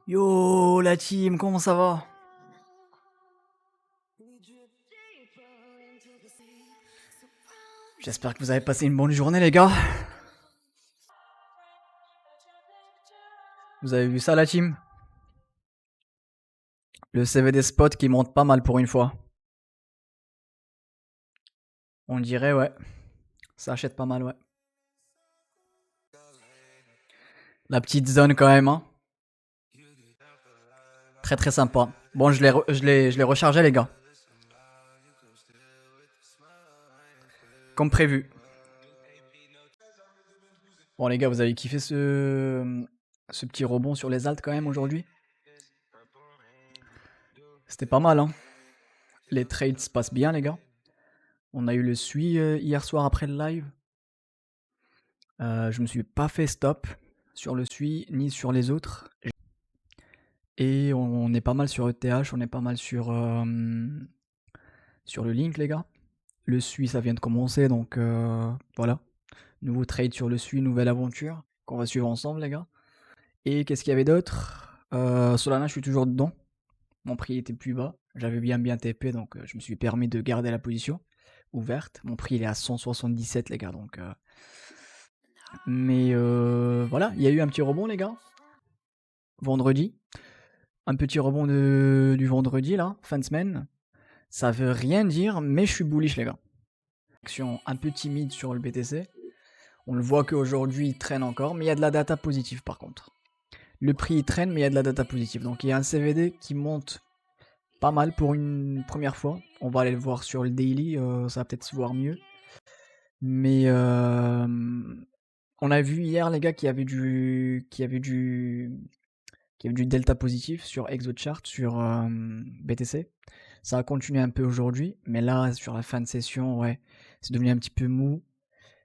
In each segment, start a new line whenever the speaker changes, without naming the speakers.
Yo la team, comment ça va? J'espère que vous avez passé une bonne journée les gars. Vous avez vu ça la team? Le CVD spot qui monte pas mal pour une fois. On dirait ouais. Ça achète pas mal ouais. La petite zone quand même hein. Très très sympa. Bon je l'ai rechargé les gars. Comme prévu. Bon les gars, vous avez kiffé ce petit rebond sur les alts quand même aujourd'hui? C'était pas mal hein. Les trades se passent bien les gars. On a eu le SUI hier soir après le live. Je me suis pas fait stop sur le SUI ni sur les autres. Et on est pas mal sur ETH, on est pas mal sur le Link les gars. Le SUI ça vient de commencer donc voilà. Nouveau trade sur le SUI, nouvelle aventure qu'on va suivre ensemble les gars. Et qu'est-ce qu'il y avait d'autre? Solana je suis toujours dedans. Mon prix était plus bas. J'avais bien TP donc je me suis permis de garder la position ouverte. Mon prix il est à 177 les gars donc mais voilà, il y a eu un petit rebond les gars. Vendredi. Un petit rebond du vendredi là, fin de semaine. Ça veut rien dire, mais je suis bullish les gars. Action un peu timide sur le BTC. On le voit qu'aujourd'hui il traîne encore, mais il y a de la data positive par contre. Le prix il traîne, mais il y a de la data positive. Donc il y a un CVD qui monte pas mal pour une première fois. On va aller le voir sur le daily, ça va peut-être se voir mieux. Mais on a vu hier les gars qu'il y avait du delta positif sur ExoChart, sur BTC. Ça a continué un peu aujourd'hui, mais là, sur la fin de session, ouais, c'est devenu un petit peu mou.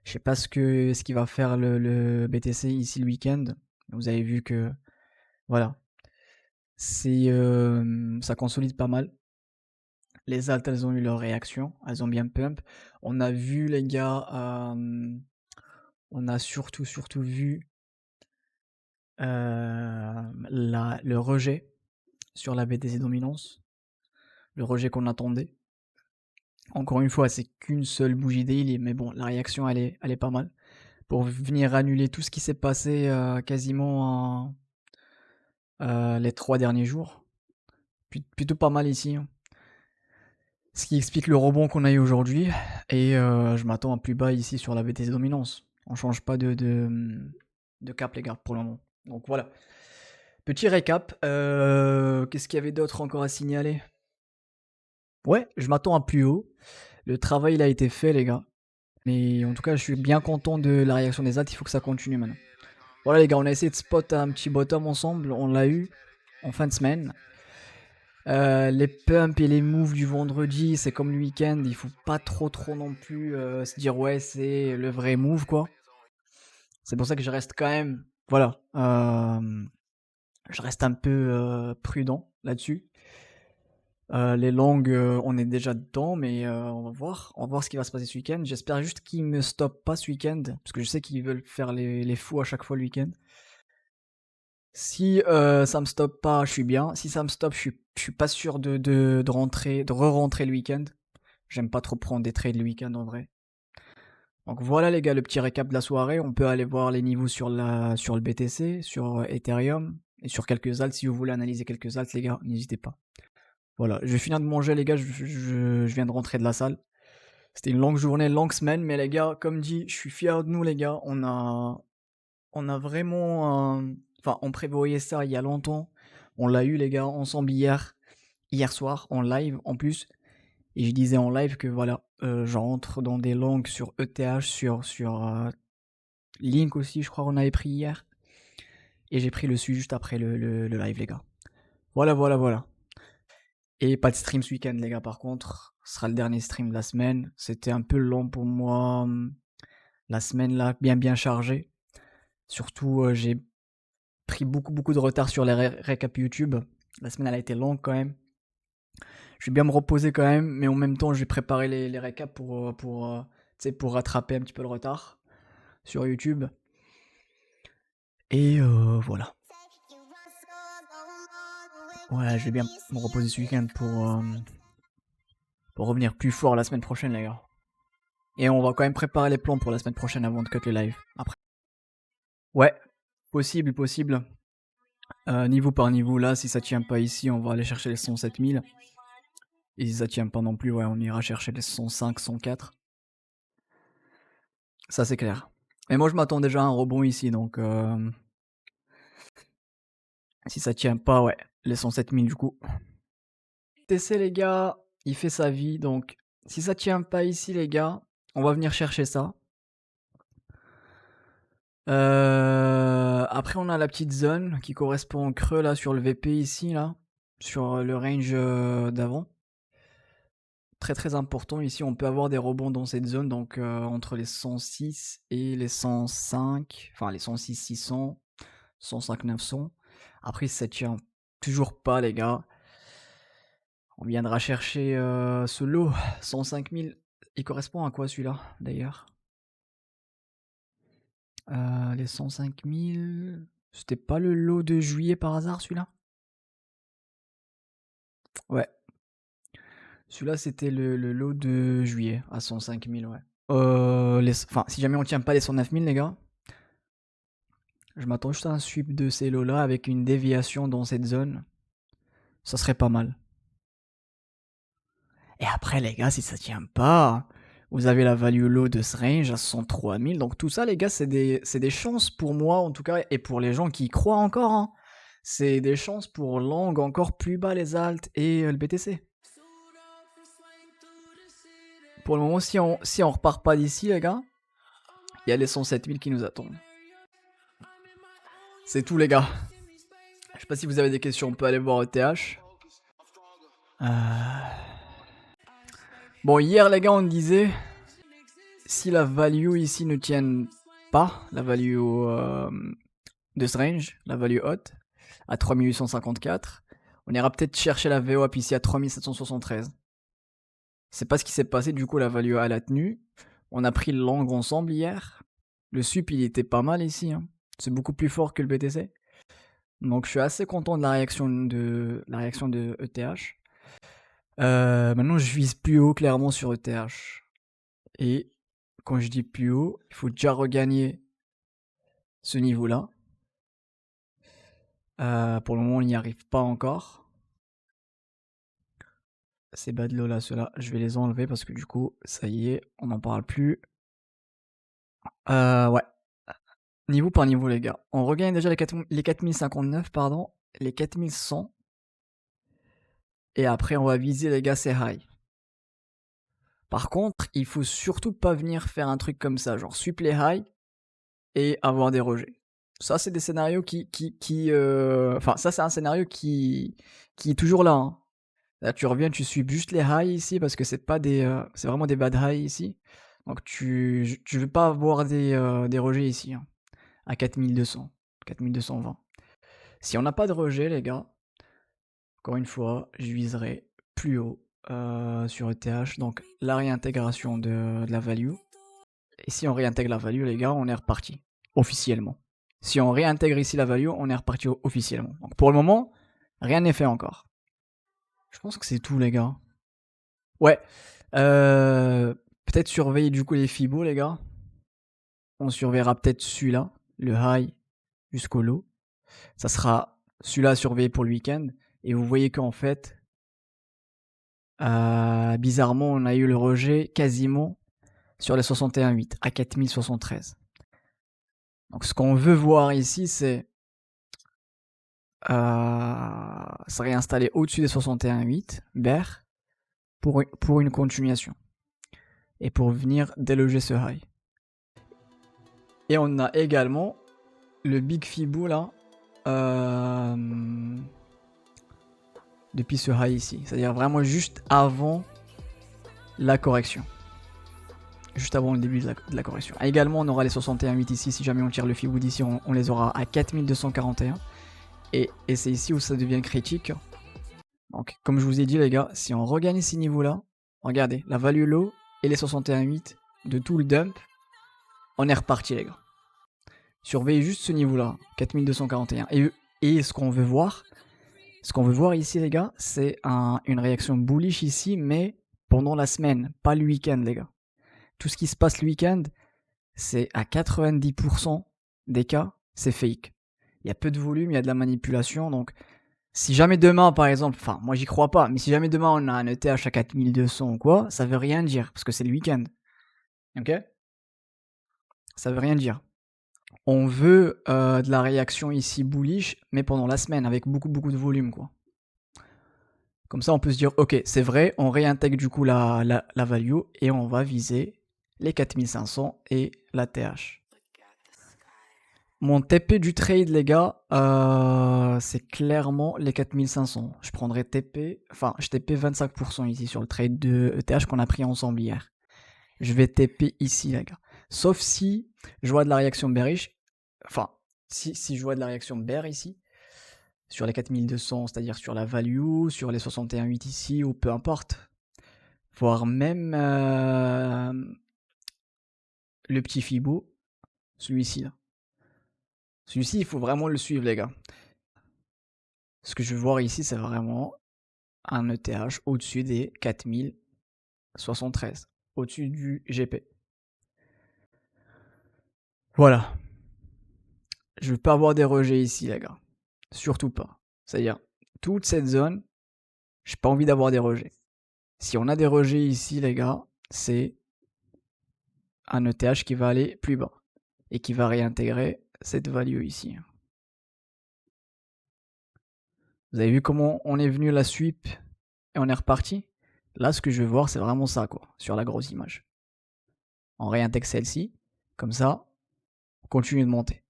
Je sais pas ce qu'il va faire le BTC ici le week-end. Vous avez vu que, voilà, ça consolide pas mal. Les alts, elles ont eu leur réaction, elles ont bien pump. On a vu les gars, on a surtout vu le rejet sur la BTC dominance, le rejet qu'on attendait. Encore une fois, c'est qu'une seule bougie daily, mais bon, la réaction elle est pas mal. Pour venir annuler tout ce qui s'est passé quasiment les 3 derniers jours. Plutôt pas mal ici. Hein. Ce qui explique le rebond qu'on a eu aujourd'hui. Et je m'attends à plus bas ici sur la BTC dominance. On change pas de cap les gars pour le moment. Donc voilà. Petit récap. Qu'est-ce qu'il y avait d'autre encore à signaler? Ouais, je m'attends à plus haut. Le travail il a été fait les gars. Mais en tout cas, je suis bien content de la réaction des alts. Il faut que ça continue maintenant. Voilà les gars, on a essayé de spot un petit bottom ensemble. On l'a eu en fin de semaine. Les pumps et les moves du vendredi, c'est comme le week-end. Il faut pas trop non plus se dire ouais, c'est le vrai move quoi. C'est pour ça que je reste quand même, voilà, je reste un peu prudent là-dessus. Les longues, on est déjà dedans, mais on va voir ce qui va se passer ce week-end. J'espère juste qu'ils me stoppent pas ce week-end, parce que je sais qu'ils veulent faire les fous à chaque fois le week-end. Si ça me stoppe pas, je suis bien. Si ça me stoppe, je suis pas sûr de rentrer, de re-rentrer le week-end. J'aime pas trop prendre des trades le week-end en vrai. Donc voilà les gars, le petit récap de la soirée. On peut aller voir les niveaux sur le BTC, sur Ethereum et sur quelques alts. Si vous voulez analyser quelques alts, les gars, n'hésitez pas. Voilà, je vais finir de manger les gars. Je viens de rentrer de la salle. C'était une longue journée, longue semaine, mais les gars, comme dit, je suis fier de nous les gars. On a vraiment, enfin, on prévoyait ça il y a longtemps. On l'a eu les gars ensemble hier soir en live en plus. Et je disais en live que voilà, je rentre dans des longues sur ETH, sur Link aussi, je crois qu'on avait pris hier. Et j'ai pris le SUI juste après le live les gars. Voilà. Et pas de stream ce week-end les gars par contre. Ce sera le dernier stream de la semaine. C'était un peu lent pour moi. La semaine là, bien chargée. Surtout, j'ai pris beaucoup de retard sur les récaps YouTube. La semaine elle a été longue quand même. Je vais bien me reposer quand même, mais en même temps je vais préparer les récaps pour rattraper un petit peu le retard sur YouTube. Et voilà. Ouais, je vais bien me reposer ce week-end pour revenir plus fort la semaine prochaine, les gars. Et on va quand même préparer les plans pour la semaine prochaine avant de cut le live. Après. Ouais, possible, possible. Niveau par niveau, là, si ça tient pas ici, on va aller chercher les 107 000. Et si ça tient pas non plus, ouais, on ira chercher les 105, 104. Ça, c'est clair. Et moi, je m'attends déjà à un rebond ici, donc si ça tient pas, ouais, les 107 000 du coup. TC, les gars, il fait sa vie, donc si ça tient pas ici, les gars, on va venir chercher ça. Après, on a la petite zone qui correspond au creux là sur le VP ici, là, sur le range d'avant. Très très important ici, on peut avoir des rebonds dans cette zone, donc entre les 106 et les 105, enfin les 106 600, 105 900. Après, ça tient toujours pas, les gars. On viendra chercher ce lot, 105 000. Il correspond à quoi celui-là, d'ailleurs? Les 105 000... C'était pas le lot de juillet par hasard, celui-là? Ouais. Celui-là, c'était le lot de juillet, à 105 000, ouais. Enfin, si jamais on tient pas les 109 000, les gars, je m'attends juste à un sweep de ces lots-là avec une déviation dans cette zone. Ça serait pas mal. Et après, les gars, si ça tient pas, vous avez la value low de ce range à 103 000. Donc tout ça, les gars, c'est des chances pour moi, en tout cas, et pour les gens qui y croient encore. Hein. C'est des chances pour Lang encore plus bas les alts et le BTC. Pour le moment, si on repart pas d'ici, les gars, il y a les 107 000 qui nous attendent. C'est tout, les gars. Je sais pas si vous avez des questions, on peut aller voir ETH. Bon, hier, les gars, on disait, si la value ici ne tient pas, la value de ce range, la value haute, à 3854, on ira peut-être chercher la VWAP ici à 3773. C'est pas ce qui s'est passé, du coup, la value elle a tenu. On a pris le long ensemble hier. Le sup, il était pas mal ici. Hein. C'est beaucoup plus fort que le BTC. Donc, je suis assez content de la réaction de ETH. Maintenant, je vise plus haut, clairement, sur ETH. Et quand je dis plus haut, il faut déjà regagner ce niveau-là. Pour le moment, on n'y arrive pas encore. Ces bas de là, ceux-là, je vais les enlever parce que du coup, ça y est, on n'en parle plus. Ouais. Niveau par niveau, les gars. On regagne déjà les 4059, pardon, les 4100. Et après, on va viser, les gars, ces high. Par contre, il faut surtout pas venir faire un truc comme ça, genre sup les high et avoir des rejets. Ça, c'est des scénarios enfin, ça, c'est un scénario qui est toujours là. Hein. Là, tu reviens, tu sweeps juste les highs ici parce que c'est pas c'est vraiment des bad highs ici. Donc, tu veux pas avoir des rejets ici. Hein, à 4200, 4220. Si on n'a pas de rejet, les gars, encore une fois, je viserai plus haut sur ETH. Donc, la réintégration de la value. Et si on réintègre la value, les gars, on est reparti. Officiellement. Si on réintègre ici la value, on est reparti officiellement. Donc, pour le moment, rien n'est fait encore. Je pense que c'est tout, les gars. Ouais. Peut-être surveiller du coup les Fibo, les gars. On surveillera peut-être celui-là, le high jusqu'au low. Ça sera celui-là à surveiller pour le week-end. Et vous voyez qu'en fait, bizarrement, on a eu le rejet quasiment sur les 61.8 à 4073. Donc ce qu'on veut voir ici, c'est se réinstaller au-dessus des 61.8, BER, pour une continuation. Et pour venir déloger ce high. Et on a également le Big Fibo là, depuis ce high ici. C'est-à-dire vraiment juste avant la correction. Juste avant le début de la correction. Et également, on aura les 61.8 ici. Si jamais on tire le Fibo d'ici, on les aura à 4241. Et c'est ici où ça devient critique. Donc, comme je vous ai dit, les gars, si on regagne ces niveaux-là, regardez, la value low et les 61.8 de tout le dump, on est reparti, les gars. Surveillez juste ce niveau-là, 4241. Et ce qu'on veut voir, Ce qu'on veut voir ici, les gars, c'est une réaction bullish ici, mais pendant la semaine, pas le week-end, les gars. Tout ce qui se passe le week-end, c'est à 90% des cas, c'est fake. Il y a peu de volume, il y a de la manipulation, donc si jamais demain, par exemple, enfin, moi j'y crois pas, mais si jamais demain on a un ETH à 4200 ou quoi, ça veut rien dire, parce que c'est le week-end. Ok? Ça veut rien dire. On veut de la réaction ici bullish, mais pendant la semaine, avec beaucoup de volume, quoi. Comme ça, on peut se dire, ok, c'est vrai, on réintègre du coup la value et on va viser les 4500 et la TH. Mon TP du trade, les gars, c'est clairement les 4500. Je prendrai TP, enfin, je TP 25% ici sur le trade de ETH qu'on a pris ensemble hier. Je vais TP ici, les gars. Sauf si je vois de la réaction bearish, enfin, si je vois de la réaction bear ici, sur les 4200, c'est-à-dire sur la value, sur les 61.8 ici, ou peu importe, voire même le petit Fibo, celui-ci là. Celui-ci, il faut vraiment le suivre, les gars. Ce que je veux voir ici, c'est vraiment un ETH au-dessus des 4073, au-dessus du GP. Voilà. Je veux pas avoir des rejets ici, les gars. Surtout pas. C'est-à-dire, toute cette zone, j'ai pas envie d'avoir des rejets. Si on a des rejets ici, les gars, c'est un ETH qui va aller plus bas et qui va réintégrer cette value ici. Vous avez vu comment on est venu la sweep et on est reparti? Là, ce que je veux voir, c'est vraiment ça, quoi, sur la grosse image. On réintègre celle-ci, comme ça, on continue de monter.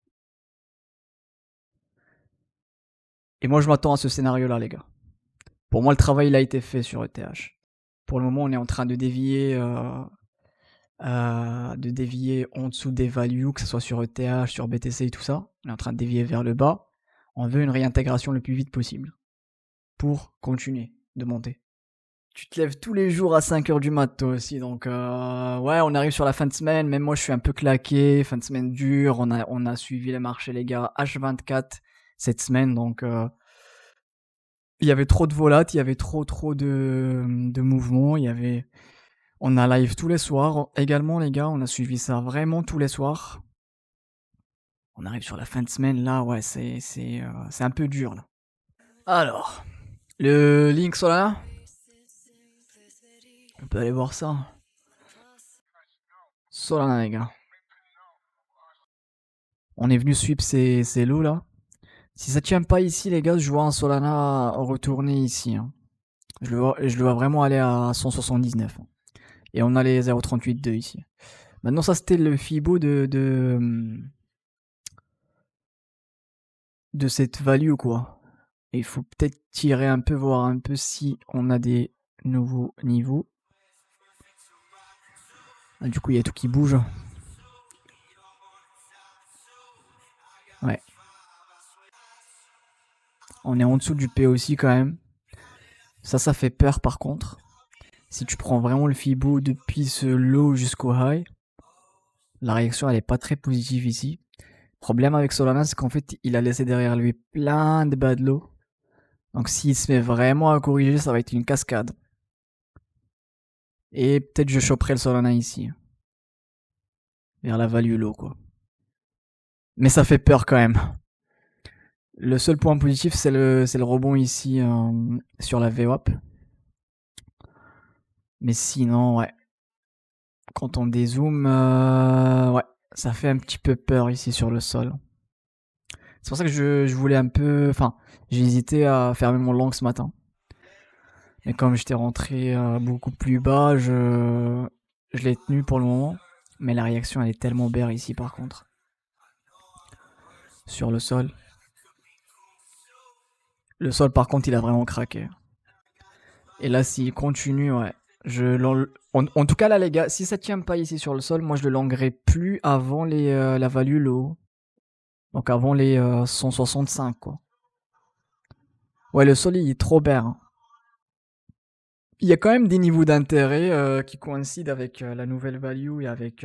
Et moi, je m'attends à ce scénario-là, les gars. Pour moi, le travail, il a été fait sur ETH. Pour le moment, on est en train de dévier en dessous des values, que ce soit sur ETH, sur BTC et tout ça. On est en train de dévier vers le bas. On veut une réintégration le plus vite possible pour continuer de monter. Tu te lèves tous les jours à 5h du mat, toi aussi. Donc, ouais, on arrive sur la fin de semaine. Même moi, je suis un peu claqué. Fin de semaine dure. On a suivi les marchés, les gars, H24 cette semaine. Donc, il y avait trop de volat, il y avait trop de mouvements. On a live tous les soirs. Également, les gars, on a suivi ça vraiment tous les soirs. On arrive sur la fin de semaine, là, ouais, c'est un peu dur, là. Alors, le link Solana, on peut aller voir ça. Solana, les gars. On est venu sweep ces lots, là. Si ça tient pas ici, les gars, je vois un Solana retourner ici. Hein. Je le vois vraiment aller à 179. Hein. Et on a les 0,38,2 ici. Maintenant, ça, c'était le Fibo de cette value, quoi. Et il faut peut-être tirer un peu, voir un peu si on a des nouveaux niveaux. Ah, du coup, il y a tout qui bouge. Ouais. On est en dessous du P aussi quand même. Ça fait peur par contre. Si tu prends vraiment le Fibo depuis ce low jusqu'au high, la réaction elle est pas très positive ici. Problème avec Solana, c'est qu'en fait, il a laissé derrière lui plein de bad low. Donc s'il se met vraiment à corriger, ça va être une cascade. Et peut-être je choperai le Solana ici. Vers la value low, quoi. Mais ça fait peur quand même. Le seul point positif, c'est le rebond ici sur la VWAP. Mais sinon, ouais. Quand on dézoome, ouais, ça fait un petit peu peur ici sur le sol. C'est pour ça que je voulais un peu... Enfin, j'ai hésité à fermer mon long ce matin. Mais comme j'étais rentré beaucoup plus bas, je l'ai tenu pour le moment. Mais la réaction, elle est tellement bear ici par contre. Sur le sol. Le sol, par contre, il a vraiment craqué. Et là, s'il continue, ouais. En tout cas, là, les gars, si ça tient pas ici sur le sol, moi, je le languerai plus avant la value low. Donc avant les 165, quoi. Ouais, le sol, il est trop bear. Hein. Il y a quand même des niveaux d'intérêt qui coïncident avec la nouvelle value et avec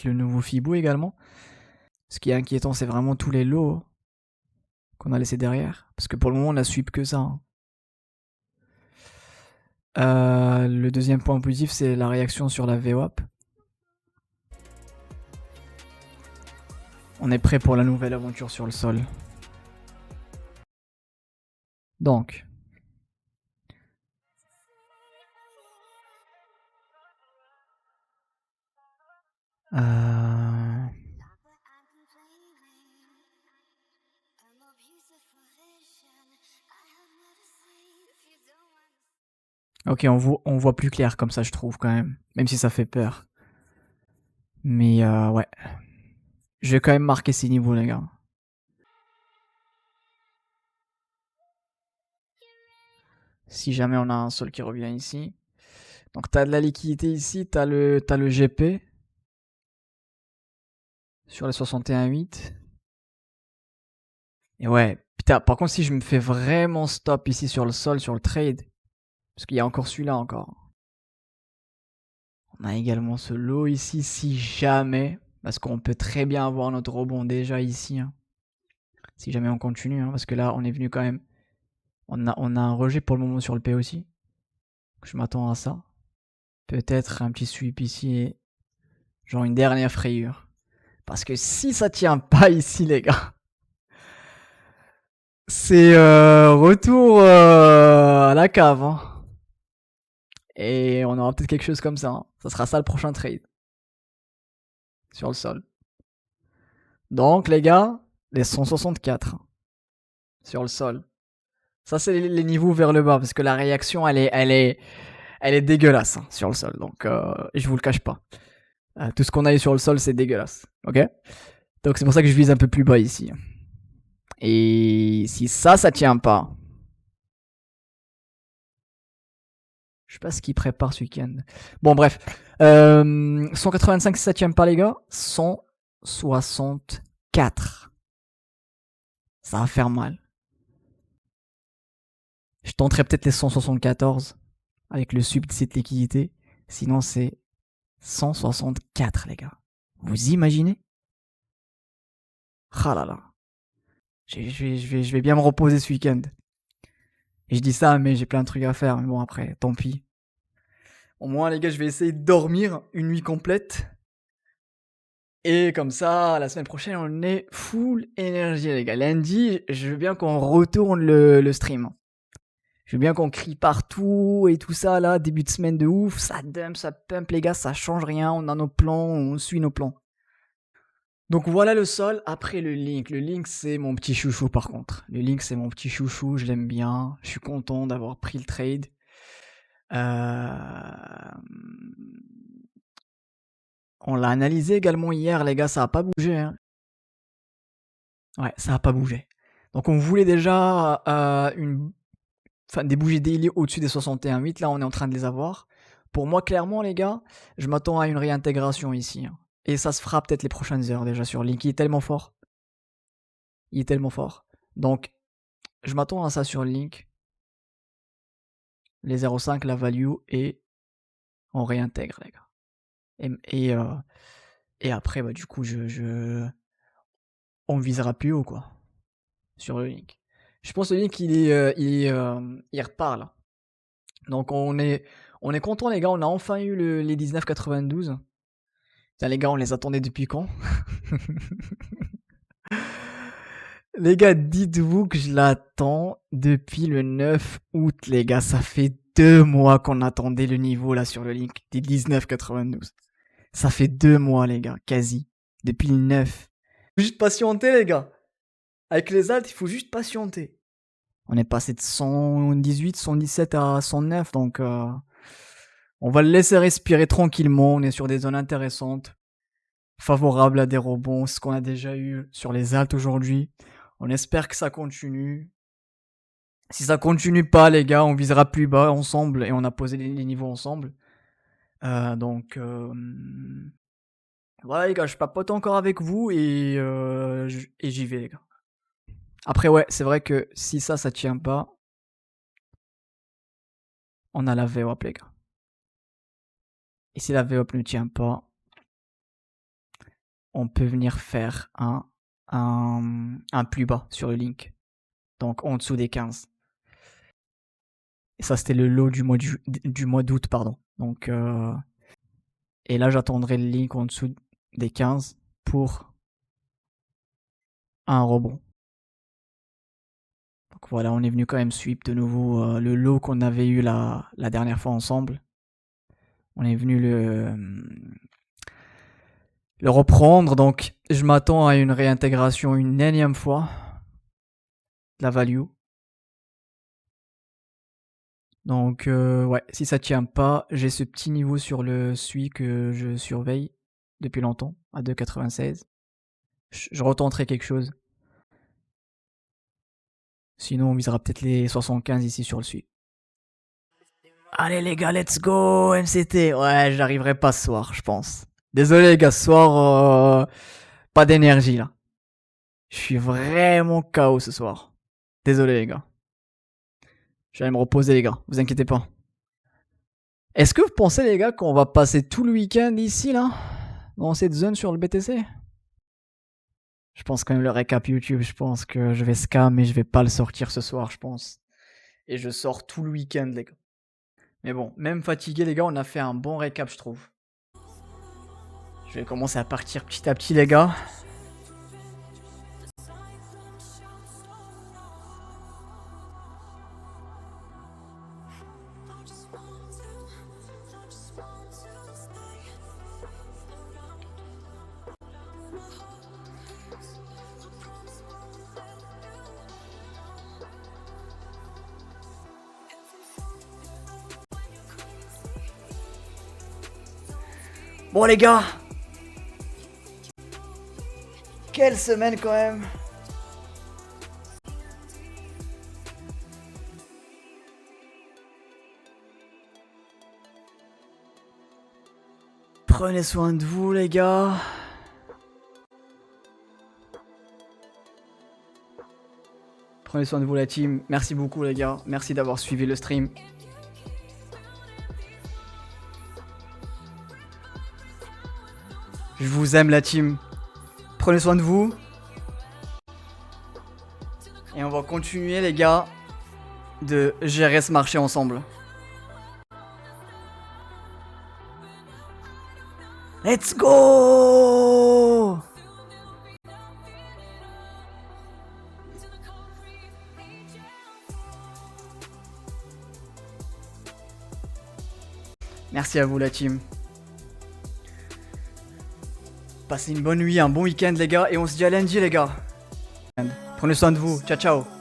le nouveau Fibo également. Ce qui est inquiétant, c'est vraiment tous les lots. qu'on a laissé derrière. Parce que pour le moment, on a sweep que ça. Hein. Le deuxième point positif, c'est la réaction sur la VWAP. On est prêt pour la nouvelle aventure sur le sol. Donc. Ok, on voit plus clair comme ça, je trouve, quand même. Même si ça fait peur. Mais ouais. Je vais quand même marquer ces niveaux, les gars. Si jamais on a un sol qui revient ici. Donc t'as de la liquidité ici, t'as le GP. Sur les 61,8. Et ouais, putain, par contre, si je me fais vraiment stop ici sur le sol, sur le trade, parce qu'il y a encore celui-là encore. On a également ce lot ici, si jamais, parce qu'on peut très bien avoir notre rebond déjà ici. Hein. Si jamais on continue, hein, parce que là, on est venu quand même. On a un rejet pour le moment sur le P aussi. Je m'attends à ça. Peut-être un petit sweep ici et genre une dernière frayure. Parce que si ça tient pas ici, les gars, c'est retour à la cave. Hein. Et on aura peut-être quelque chose comme ça. Hein. Ça sera ça le prochain trade. Sur le sol. Donc, les gars, les 164 sur le sol. Ça, c'est les niveaux vers le bas, parce que la réaction, elle est dégueulasse hein, sur le sol. Donc, je vous le cache pas. Tout ce qu'on a eu sur le sol, c'est dégueulasse. Ok. Donc, c'est pour ça que je vise un peu plus bas ici. Et si ça tient pas. Je sais pas ce qu'il prépare ce week-end. Bon, bref. 185, si ça tient pas, les gars. 164. Ça va faire mal. Je tenterai peut-être les 174 avec le sub de cette liquidité. Sinon, c'est 164, les gars. Vous imaginez? Ah là là. Je vais bien me reposer ce week-end. Et je dis ça, mais j'ai plein de trucs à faire. Mais bon, après, tant pis. Au moins, les gars, je vais essayer de dormir une nuit complète. Et comme ça, la semaine prochaine, on est full énergie, les gars. Lundi, je veux bien qu'on retourne le stream. Je veux bien qu'on crie partout et tout ça, là. Début de semaine de ouf. Ça dump, ça pump, les gars. Ça change rien. On a nos plans, on suit nos plans. Donc voilà le sol. Après le link. Le link, c'est mon petit chouchou, par contre. Le link, c'est mon petit chouchou. Je l'aime bien. Je suis content d'avoir pris le trade. On l'a analysé également hier, les gars, ça a pas bougé. Hein. Ouais, ça a pas bougé. Donc on voulait déjà des bougies daily au-dessus des 61,8. Là, on est en train de les avoir. Pour moi, clairement, les gars, je m'attends à une réintégration ici. Hein. Et ça se fera peut-être les prochaines heures déjà sur Link. Il est tellement fort. Il est tellement fort. Donc, je m'attends à ça sur Link. Les 0,5, la value, et on réintègre, les gars. Et après, bah, du coup, on visera plus haut, quoi. Sur le Link. Je pense que le Link, il repart, là. Donc, on est content, les gars. On a enfin eu les 19,92. Putain, les gars, on les attendait depuis quand? Les gars, dites-vous que je l'attends depuis le 9 août, les gars. Ça fait 2 mois qu'on attendait le niveau, là, sur le Link. Des 19,92. Ça fait 2 mois, les gars. Quasi. Depuis le 9. Faut juste patienter, les gars. Avec les alts, il faut juste patienter. On est passé de 118, 117 à 109, donc on va le laisser respirer tranquillement. On est sur des zones intéressantes, favorables à des rebonds, ce qu'on a déjà eu sur les alts aujourd'hui. On espère que ça continue. Si ça continue pas, les gars, on visera plus bas ensemble et on a posé les niveaux ensemble. Donc voilà, les gars, je papote encore avec vous et j'y vais, les gars. Après, ouais, c'est vrai que si ça tient pas, on a la VWAP, les gars. Et si la VWAP ne tient pas, on peut venir faire un plus bas sur le link. Donc en dessous des 15. Et ça, c'était le lot du mois d'août, pardon. Donc, et là, j'attendrai le link en dessous des 15 pour un rebond. Donc voilà, on est venu quand même sweep de nouveau le lot qu'on avait eu la dernière fois ensemble. On est venu le reprendre, donc je m'attends à une réintégration une énième fois de la value. Donc ouais, si ça tient pas, j'ai ce petit niveau sur le SUI que je surveille depuis longtemps, à 2,96. Je retenterai quelque chose. Sinon, on visera peut-être les 75 ici sur le SUI. Allez les gars, let's go MCT. Ouais, j'arriverai pas ce soir, je pense. Désolé les gars, ce soir, pas d'énergie là. Je suis vraiment KO ce soir. Désolé les gars. Je vais aller me reposer les gars, vous inquiétez pas. Est-ce que vous pensez les gars qu'on va passer tout le week-end ici là, dans cette zone sur le BTC? Je pense quand même le récap YouTube, je pense que je vais scam mais je vais pas le sortir ce soir je pense. Et je sors tout le week-end les gars. Mais bon, même fatigué les gars, on a fait un bon récap je trouve. Je vais commencer à partir petit à petit les gars. Bon les gars, quelle semaine quand même. Prenez soin de vous les gars. Prenez soin de vous la team. Merci beaucoup les gars. Merci d'avoir suivi le stream. Je vous aime la team. Prenez soin de vous. Et on va continuer les gars de gérer ce marché ensemble. Let's go! Merci à vous la team. Passez une bonne nuit, un bon week-end les gars, et on se dit à lundi les gars. Prenez soin de vous, ciao ciao.